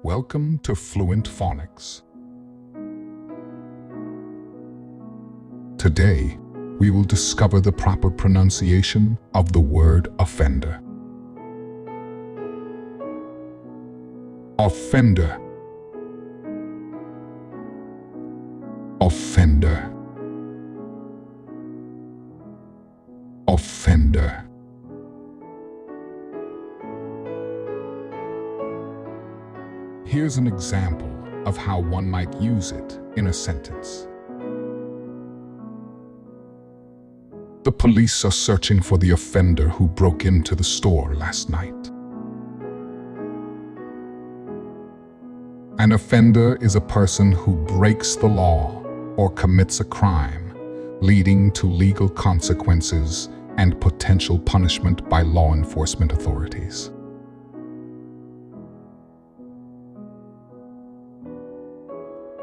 Welcome to Fluent Phonics. Today, we will discover the proper pronunciation of the word offender. Offender. Offender. Offender. Here's an example of how one might use it in a sentence. The police are searching for the offender who broke into the store last night. An offender is a person who breaks the law or commits a crime, leading to legal consequences and potential punishment by law enforcement authorities.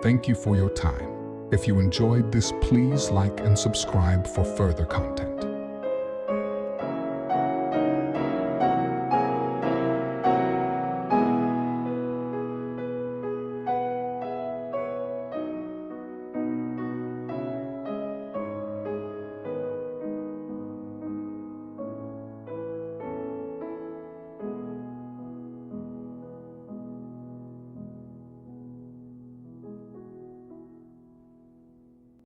Thank you for your time. If you enjoyed this, please like and subscribe for further content.